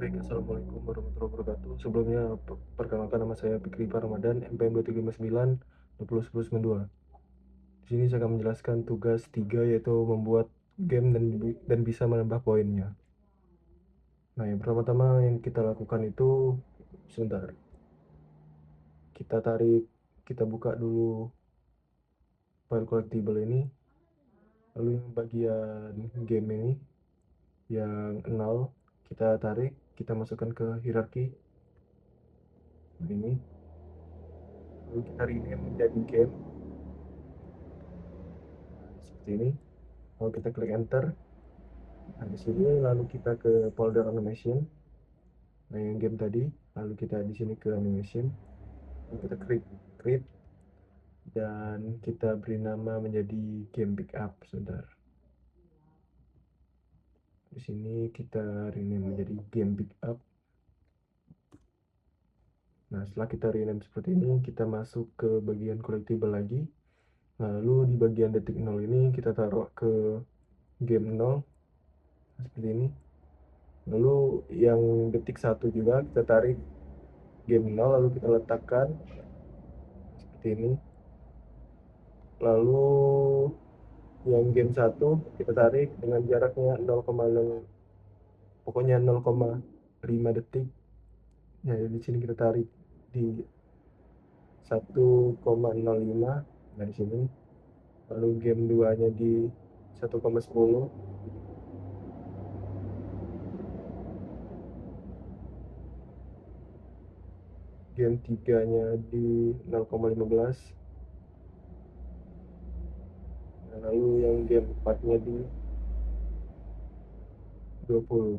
Baik, assalamualaikum warahmatullahi wabarakatuh. Sebelumnya, perkenalkan nama saya Fikri Ramadan, MPM 2359 201092. Di sini saya akan menjelaskan tugas 3 yaitu membuat game dan bisa menambah poinnya. Nah, yang pertama-tama yang kita lakukan itu sebentar. Kita buka dulu file collectible ini, lalu yang bagian game ini yang 0 kita tarik, kita masukkan ke hierarki. Nah, ini lalu kita rename menjadi game seperti ini. Lalu kita klik enter. Nah, di sini lalu kita ke folder animation. Nah, yang game tadi, lalu kita di sini ke animation. Lalu kita create dan kita beri nama menjadi game pickup. Sebentar. Di sini kita rename menjadi game pickup. Nah, setelah kita rename seperti ini, kita masuk ke bagian collectible lagi. Lalu di bagian detik 0 ini kita taruh ke game 0 seperti ini. Lalu yang detik 1 juga kita tarik game 0 lalu kita letakkan seperti ini. Lalu yang game 1 kita tarik dengan jaraknya 0,0, pokoknya 0,5 detik. Nah, di sini kita tarik di 1,05. Nah, di sini. Lalu game 2-nya di 1,10. Game 3-nya di 0,15. Nah, lalu yang game 4-nya di 20.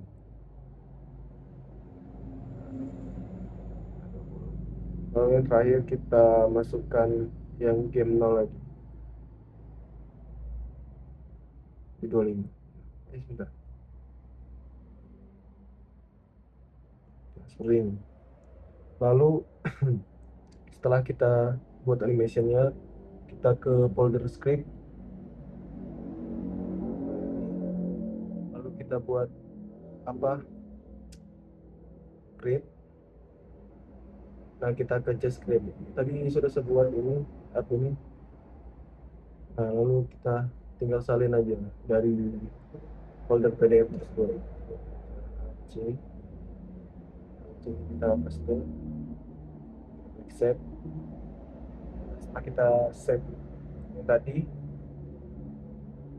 Lalu yang terakhir kita masukkan yang game 0 lagi di 25. Sebentar. Nah, seperti ini. Lalu setelah kita buat animationnya, kita ke folder script, lalu kita buat create. Nah, kita ke just script. Tadi sudah saya buat ini app ini. Nah, lalu kita tinggal salin aja dari folder PDF tersebut. Sini kita paste, save. Setelah kita save yang tadi,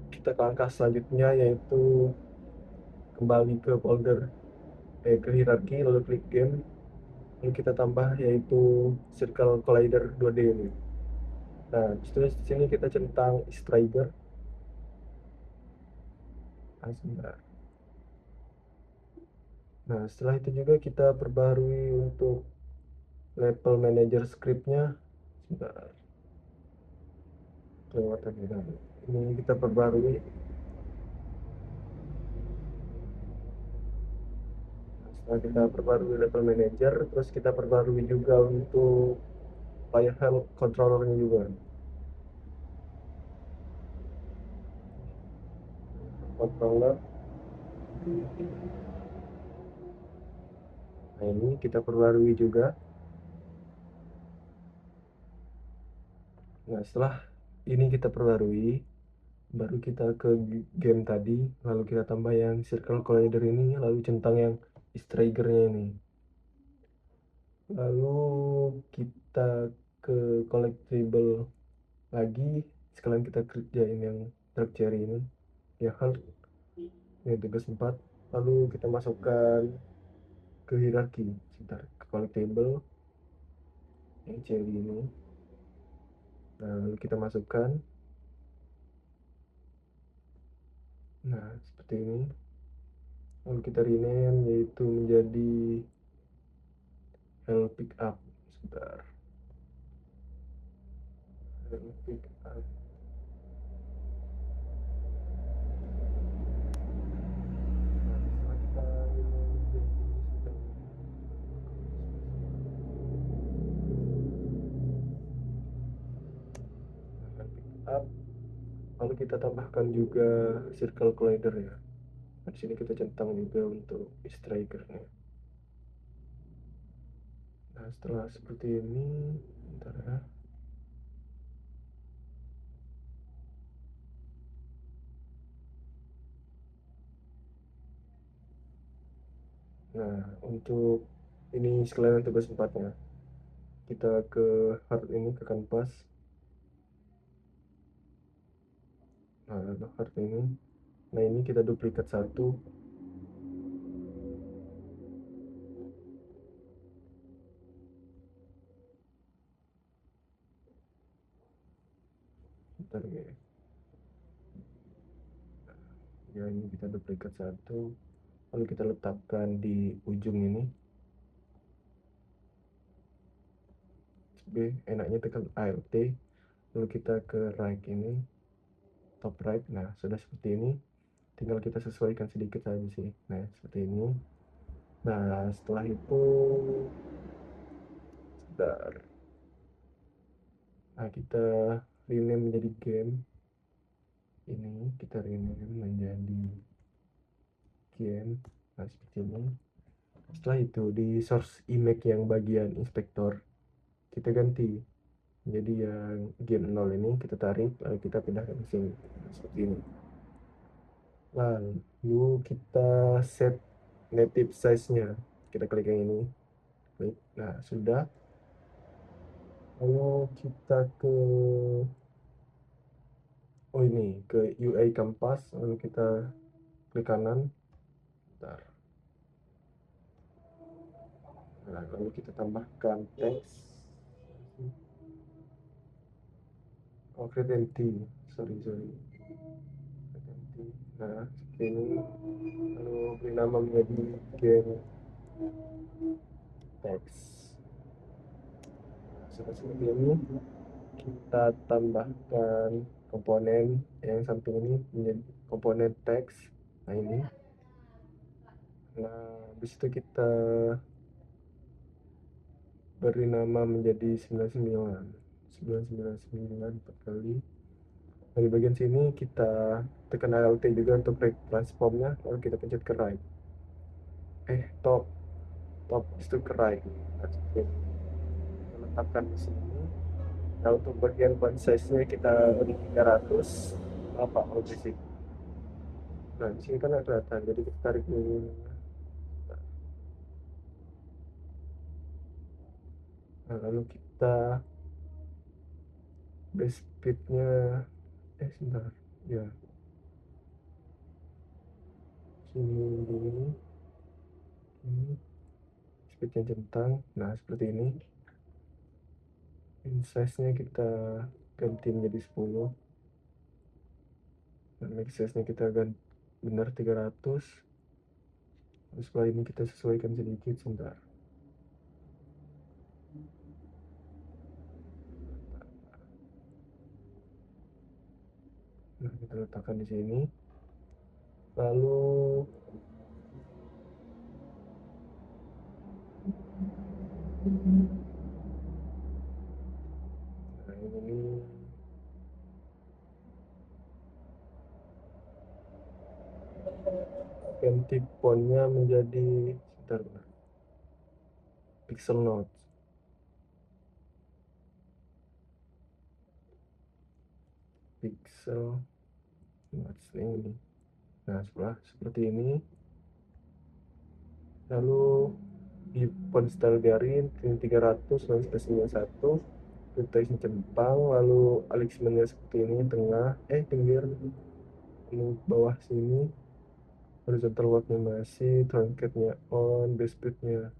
kita ke langkah selanjutnya yaitu kembali ke folder ke hierarki, lalu klik game, lalu kita tambah yaitu circle collider 2D ini. Nah, di sini kita centang striker. Sebentar. Nah, setelah itu juga kita perbarui untuk level manager scriptnya. Sebentar. Kelewatan kita. Ini kita perbarui. Setelah kita perbarui level manager, terus kita perbarui juga untuk player health controllernya juga. Controller. Nah, ini kita perbarui juga. Nah, setelah ini kita perbarui, baru kita ke game tadi, lalu kita tambah yang circle collider ini, lalu centang yang strikernya ini. Lalu kita ke collectible lagi, sekalian kita kerjain yang dark cherry ini, ya hal ini tugas 4. Lalu kita masukkan ke hierarki, sebentar, ke collectible yang cherry ini. Nah, lalu kita masukkan. Nah, seperti ini. Lalu kita rename yaitu menjadi Hell Pickup. Sebentar. Hell Pickup. Nah, setelah kita rename menjadi Hell Pickup, lalu kita tambahkan juga circle collider ya. Nah, di sini kita centang juga untuk strikernya. Nah, setelah seperti ini, bentar ya. Nah, untuk ini sekalian tugas empatnya. Kita ke hard ini, ke kanvas. Nah, untuk hard ini. Nah, ini kita duplikat satu. Bentar ya. Ya, ini kita duplikat satu. Lalu kita letakkan di ujung ini. B, enaknya tekan Alt. Lalu kita ke right ini, top right. Nah, sudah seperti ini. Tinggal kita sesuaikan sedikit saja sih. Nah, seperti ini. Nah, setelah itu, sebentar. Nah, kita rename menjadi game. Ini kita rename menjadi game. Nah, seperti ini. Setelah itu di source image yang bagian inspektor kita ganti jadi yang game 0 ini kita tarik lalu kita pindahkan ke sini. Nah, seperti ini. Lalu kita set native size-nya. Kita klik yang ini. Klik. Nah, sudah. Lalu kita ke ini ke UI Canvas lalu kita klik kanan. Bentar. Nah, lalu kita tambahkan teks. Oh, creativity. Sorry. Creativity. Nah, seperti ini. Lalu beri nama menjadi game teks. Nah, seperti ini. Kita tambahkan komponen yang samping ini menjadi komponen teks. Nah, ini. Nah, habis itu kita beri nama menjadi 99 4 kali. Nah, di bagian sini kita tekan Alt juga untuk right transformnya, lalu kita pencet ke right. Top itu ke right. Nah, seperti ini. Kita letakkan di sini. Nah, untuk bagian font size-nya kita beri 300 apa sih. Nah, di sini kan ada kelihatan, jadi kita tarik dulu. Nah, lalu kita base speed-nya sebentar. Ya, sini dulu. Ini speed-nya centang. Nah, seperti ini. In size-nya kita ganti menjadi 10. Dan max size-nya kita ganti benar 300. Terus setelah ini kita sesuaikan sedikit sebentar. Nah, kita letakkan di sini. Lalu nah, ini ganti fontnya menjadi sebentar, pixel note. Pixel note ini. Nah, setelah seperti ini, lalu di font style biarin 300 lalu spesimennya 1 teksnya centang, lalu alignmentnya seperti ini, tengah pinggir ini bawah sini, horizontal worknya masih, truncate-nya on, base speed-nya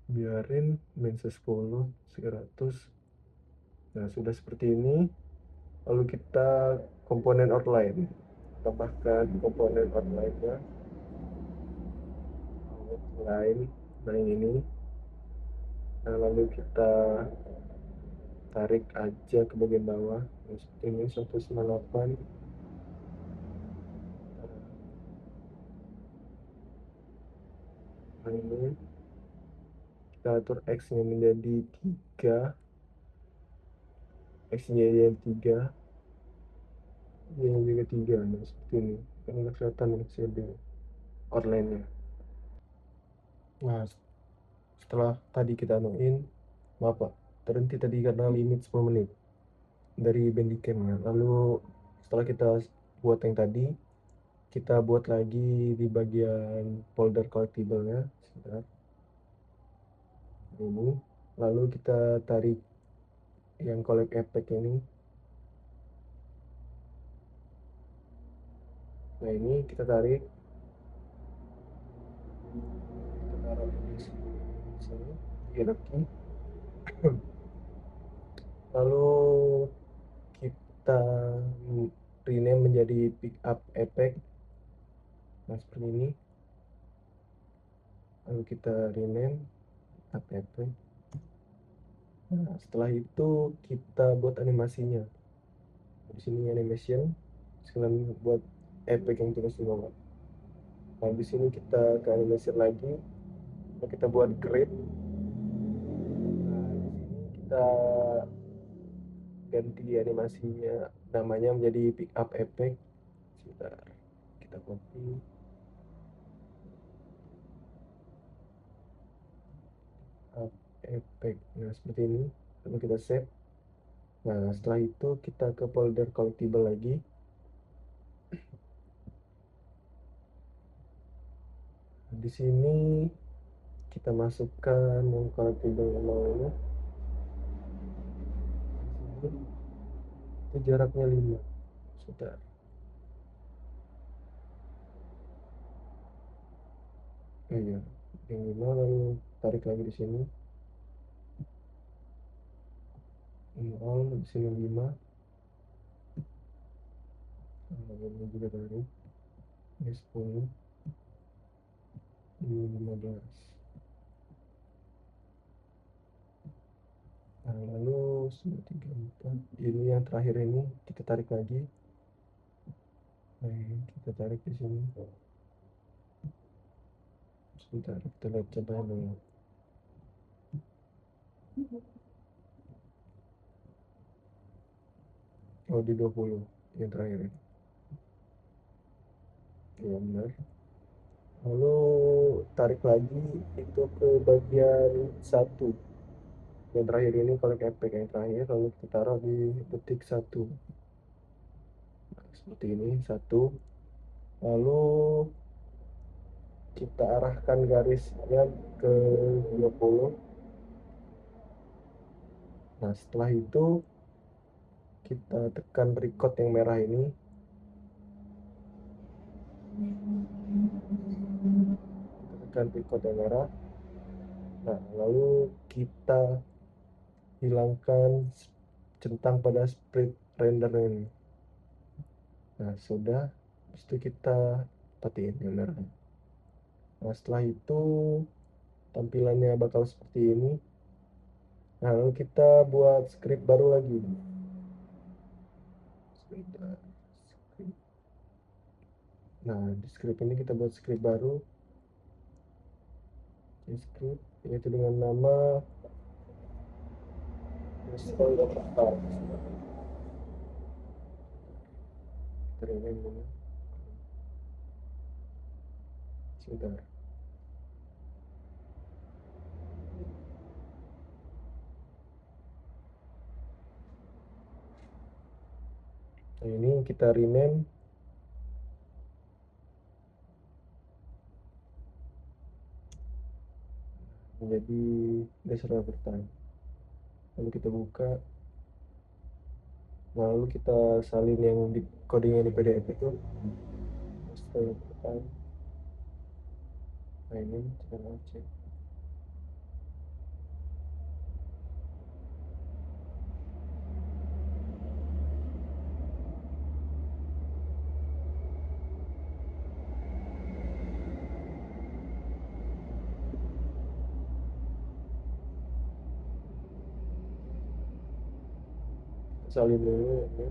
biarin minus 10 300. Nah, sudah seperti ini. Lalu kita komponen outline, tambahkan komponen outline-nya. Outline nah ini. Nah, lalu kita tarik aja ke bagian bawah. Nah, seperti ini 198. Nah, ini kita atur X-nya menjadi 3, X-nya yang 3, Y-nya juga 3. Nah, seperti ini. Kan udah kelihatan XD outline-nya. Nah, setelah tadi kita anuin, maaf Pak, terhenti tadi karena limit 10 menit dari Bandicam-nya. Lalu setelah kita buat yang tadi, kita buat lagi di bagian folder collectible-nya. Sebentar. Ini. Lalu kita tarik yang collect effect ini. Nah, ini kita tarik. Kita taruh di sini. Hierarchy. Lalu kita rename menjadi pick up effect. Nah, seperti ini. Lalu kita rename pick up effect. Nah, setelah itu kita buat animasinya. Di sini animation, sekalian buat efek yang tulis di bawah. Nah, di sini kita ke animation lagi. Nah, kita buat create. Nah, di sini kita ganti animasinya, namanya menjadi pick up effect. Sebentar, kita copy. Up effect. Nah, seperti ini. Lalu kita save. Nah, setelah itu kita ke folder collectible lagi. Di sini kita masukkan yang collectible yang mau ini. Di sini itu jaraknya 5. Sudah. Iya, yang 5 lalu tarik lagi di sini. Ini all, di sini 5. Ini juga tarik. Ini 10. Ini 15. Nah, lalu 1, 3, 4. Ini yang terakhir ini kita tarik lagi. Nah, kita tarik di sini. Sebentar, kita lihat contohnya dulu. Oh, di 20 yang terakhir ini. Iya, benar. Lalu tarik lagi itu ke bagian 1. Yang terakhir ini collect effect yang terakhir, lalu kita taruh di detik 1. Nah, seperti ini 1. Lalu kita arahkan garisnya ke 20. Nah, setelah itu kita tekan record yang merah ini. Kita tekan record yang merah. Nah, lalu kita hilangkan centang pada split render ini. Nah, sudah. Habis itu kita matiin yang merah. Nah, setelah itu tampilannya bakal seperti ini. Nah, lalu kita buat script baru lagi. Sebentar. Nah, di script ini kita buat script baru. Script yaitu dengan nama Install Data. Terima dulu. Sebentar. Nah, ini kita rename menjadi dasar overtime. Lalu kita buka. Lalu kita salin yang di codingnya di PDF itu. Install overtime. Nah, ini kita cek. Salin dulu ini.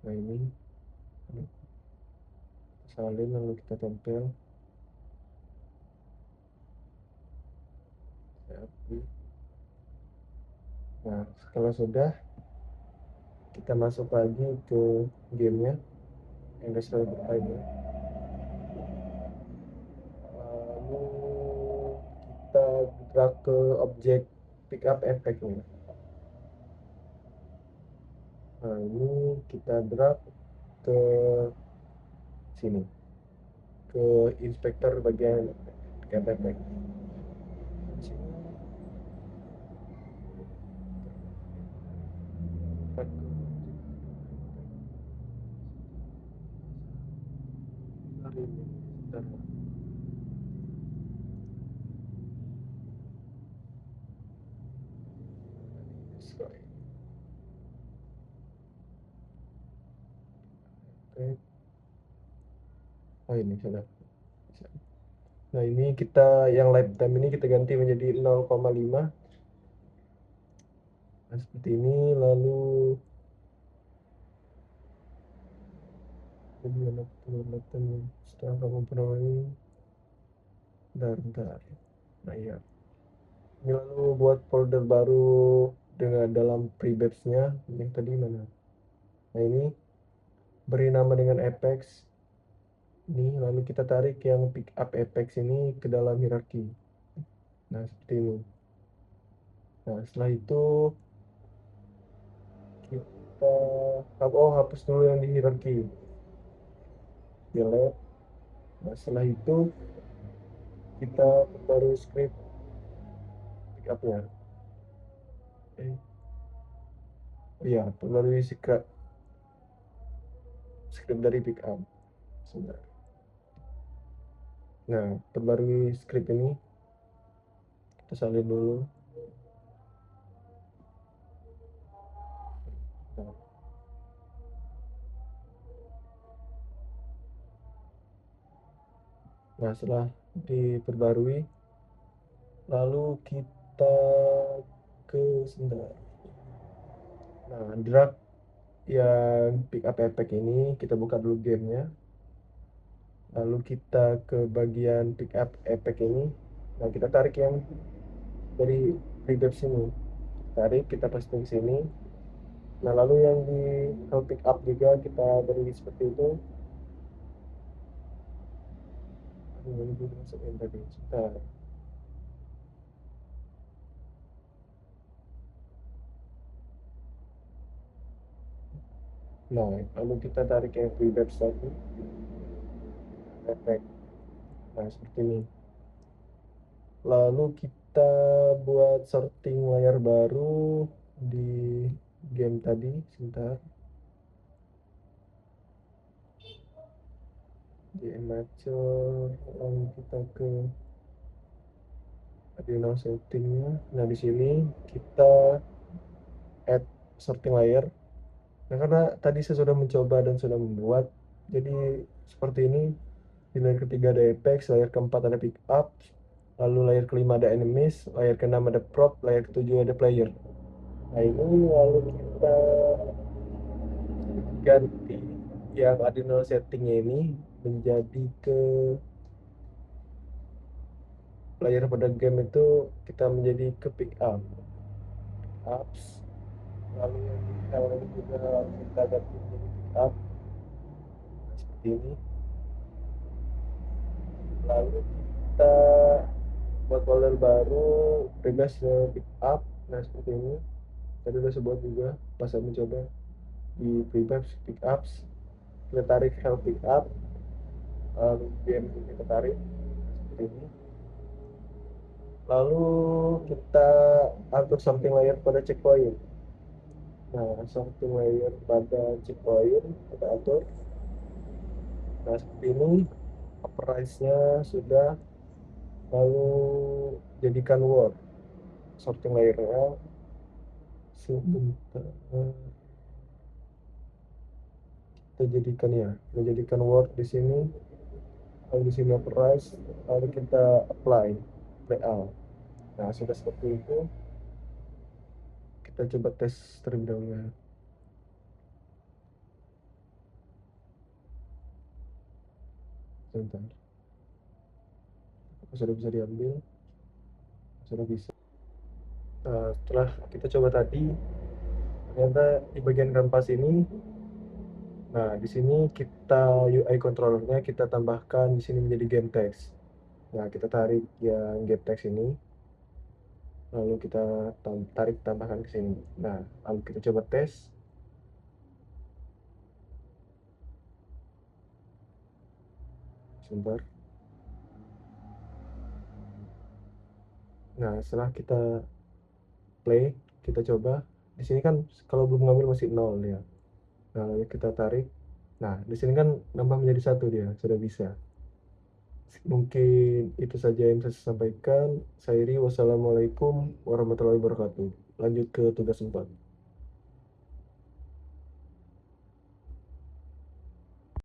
Nah, ini salin lalu kita tempel. Nah, Nah, kalau sudah, kita masuk lagi ke gamenya, Industrial Timer. Lalu kita drag ke objek pickup effect nih. Nah, ini kita drag ke sini, ke inspektor bagian pickup effect. Di sini drag ke objek ini. Bentar. Sorry. Oke. Oh, ini sudah. Nah, ini kita yang lifetime ini kita ganti menjadi 0,5. Nah, seperti ini. Lalu jadi anak lifetime setelah kamu penuhi. Bentar. Nah, iya. Ini lalu buat folder baru dengan dalam prebabs-nya. Yang tadi mana? Nah, ini beri nama dengan Apex. Ini lalu kita tarik yang pick up Apex ini ke dalam hierarki. Nah, seperti ini. Nah, setelah itu kita hapus dulu yang di hierarki. Delete. Nah, setelah itu kita baru script pick up-nya. Iya, perbarui script dari pick up. Sebentar. Nah, perbarui script ini kita salin dulu. Nah, setelah diperbarui, lalu kita ke sebentar. Nah, drag yang pick up effect ini kita buka dulu gamenya. Lalu kita ke bagian pick up effect ini. Nah, kita tarik yang dari preview sini. Tarik, kita pasang ke sini. Nah, lalu yang di help pick up juga kita beri seperti itu. Ini belum masukin tadi. Sebentar. Nah, lalu kita tarik yang preview tadi. Effect. Nah, seperti ini. Lalu kita buat sorting layar baru di game tadi. Sebentar. Di Amateur, lalu kita ke Adrenal settingnya. Nah, di sini kita add sorting layer. Nah, karena tadi saya sudah mencoba dan sudah membuat, jadi seperti ini. Di layer ketiga ada Apex, layer keempat ada pickup, lalu layer kelima ada enemies, layer keenam ada prop, layer ketujuh ada player. Nah, ini lalu kita ganti yang adrenal settingnya ini menjadi ke player pada game itu kita menjadi ke pick ups, lalu yang ini juga kita ganti menjadi pick up. Nah, seperti ini. Lalu kita buat folder baru, bebas ke pick up. Nah, seperti ini. Tadi udah sebuah juga pas saya mencoba di prefabs pick ups. Kita tarik help pick up, lalu game kita tarik seperti ini. Lalu kita atur something layer pada checkpoint. Nah, something layer pada checkpoint kita atur. Nah, seperti ini. Price-nya sudah. Lalu jadikan word sorting layernya sebentar. Kita jadikan word di sini. Lalu di sini price, lalu kita apply layout. Nah, sudah seperti itu. Kita coba tes terlebih dahulu. Sebentar. Sudah bisa diambil. Sudah bisa. Setelah kita coba tadi, ternyata di bagian kanvas ini, nah di sini kita UI controller-nya kita tambahkan di sini menjadi game text. Nah, kita tarik yang game text ini, lalu kita tarik tambahkan ke sini. Nah, lalu kita coba tes. Sebentar. Nah, setelah kita play, kita coba. Di sini kan kalau belum ngambil masih nol ya. Nah, lalu kita tarik. Nah, di sini kan nambah menjadi satu dia, sudah bisa. Mungkin itu saja yang bisa saya sampaikan. Saya Iri, wassalamualaikum warahmatullahi wabarakatuh. Lanjut ke tugas 4.